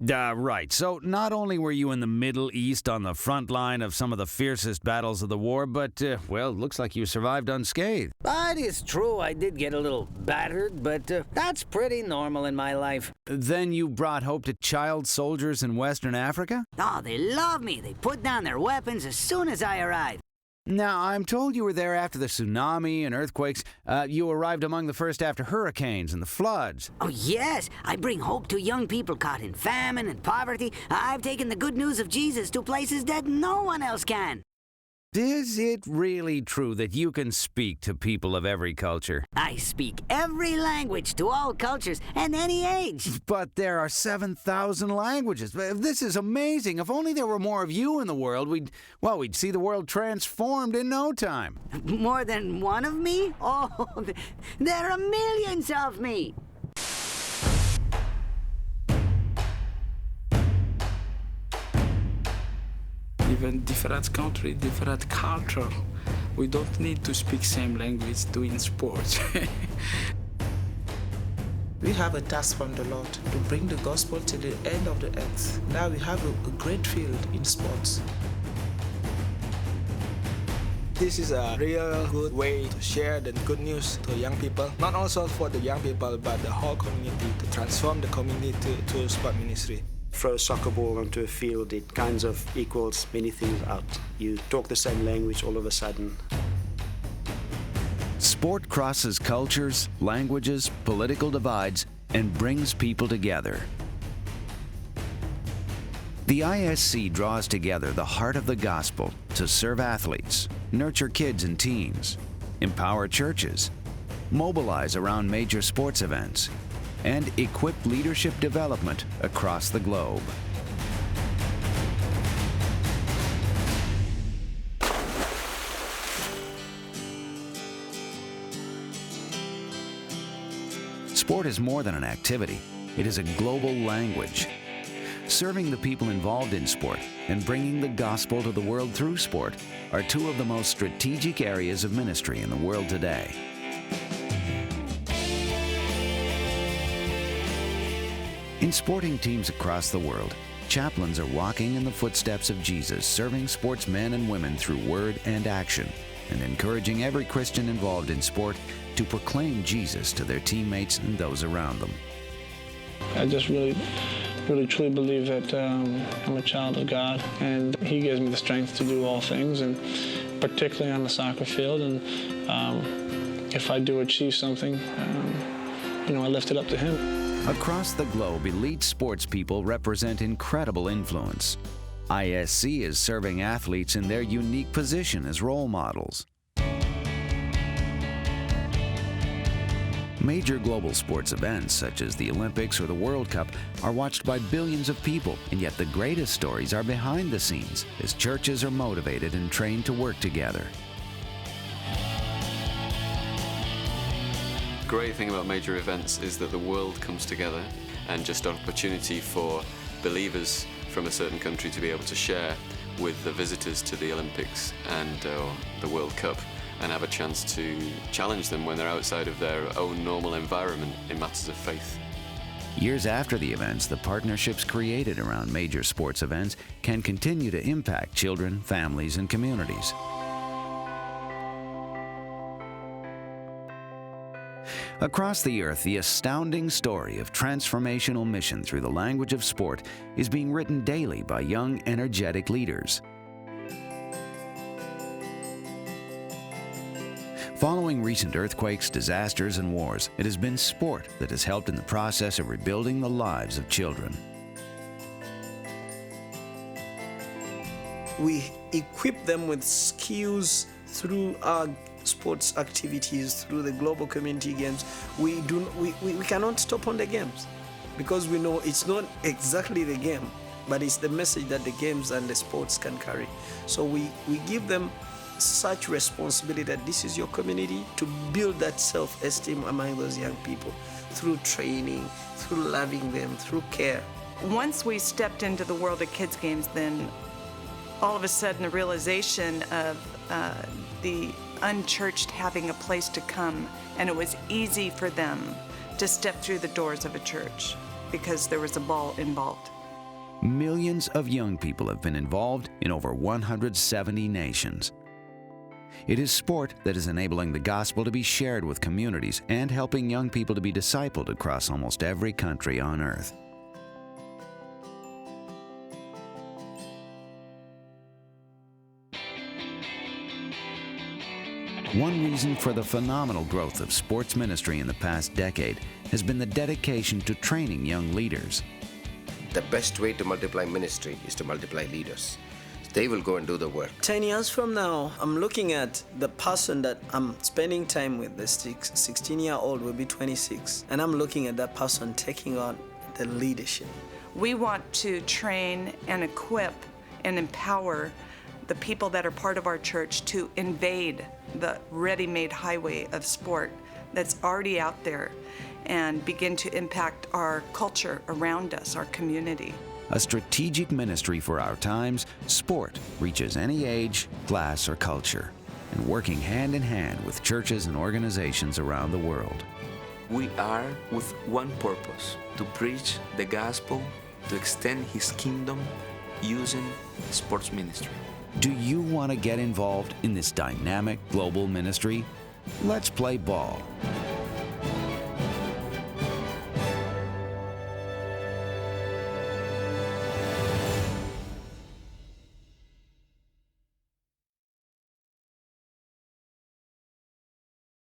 Right. So not only were you in the Middle East on the front line of some of the fiercest battles of the war, but, well, looks like you survived unscathed. But it's true, I did get a little battered, but that's pretty normal in my life. Then you brought hope to child soldiers in Western Africa? Oh, they love me. They put down their weapons as soon as I arrived. Now, I'm told you were there after the tsunami and earthquakes. You arrived among the first after hurricanes and the floods. Oh, yes, I bring hope to young people caught in famine and poverty. I've taken the good news of Jesus to places that no one else can. Is it really true that you can speak to people of every culture? I speak every language to all cultures and any age. But there are 7,000 languages. This is amazing. If only there were more of you in the world, we'd see the world transformed in no time. More than one of me? Oh, there are millions of me. Even different country, different culture. We don't need to speak same language doing sports. We have a task from the Lord to bring the gospel to the end of the earth. Now we have a great field in sports. This is a real good way to share the good news to young people. Not also for the young people, but the whole community, to transform the community to sport ministry. Throw a soccer ball onto a field, it kind of equals many things out. You talk the same language all of a sudden. Sport crosses cultures, languages, political divides, and brings people together. The ISC draws together the heart of the gospel to serve athletes, nurture kids and teens, empower churches, mobilize around major sports events, and equip leadership development across the globe. Sport is more than an activity. It is a global language. Serving the people involved in sport and bringing the gospel to the world through sport are two of the most strategic areas of ministry in the world today. In sporting teams across the world, chaplains are walking in the footsteps of Jesus, serving sportsmen and women through word and action, and encouraging every Christian involved in sport to proclaim Jesus to their teammates and those around them. I just really truly believe that I'm a child of God, and He gives me the strength to do all things, and particularly on the soccer field. And if I do achieve something, I lift it up to Him. Across the globe, elite sports people represent incredible influence. ISC is serving athletes in their unique position as role models. Major global sports events such as the Olympics or the World Cup are watched by billions of people, and yet the greatest stories are behind the scenes as churches are motivated and trained to work together. The great thing about major events is that the world comes together, and just an opportunity for believers from a certain country to be able to share with the visitors to the Olympics and the World Cup, and have a chance to challenge them when they're outside of their own normal environment in matters of faith. Years after the events, the partnerships created around major sports events can continue to impact children, families, and communities. Across the earth, the astounding story of transformational mission through the language of sport is being written daily by young, energetic leaders. Following recent earthquakes, disasters, and wars, it has been sport that has helped in the process of rebuilding the lives of children. We equip them with skills through our sports activities, through the global community games. We cannot stop on the games because we know it's not exactly the game, but it's the message that the games and the sports can carry. So we give them such responsibility that this is your community, to build that self-esteem among those young people through training, through loving them, through care. Once we stepped into the world of kids games, then all of a sudden a realization of the unchurched having a place to come, and it was easy for them to step through the doors of a church because there was a ball involved. Millions of young people have been involved in over 170 nations. It is sport that is enabling the gospel to be shared with communities and helping young people to be discipled across almost every country on earth. One reason for the phenomenal growth of sports ministry in the past decade has been the dedication to training young leaders. The best way to multiply ministry is to multiply leaders. They will go and do the work. 10 years from now, I'm looking at the person that I'm spending time with. The 16-year-old will be 26. And I'm looking at that person taking on the leadership. We want to train and equip and empower the people that are part of our church to invade the ready-made highway of sport that's already out there and begin to impact our culture around us, our community. A strategic ministry for our times, sport reaches any age, class, or culture, and working hand in hand with churches and organizations around the world. We are with one purpose: to preach the gospel, to extend His kingdom using sports ministry. Do you want to get involved in this dynamic global ministry? Let's play ball.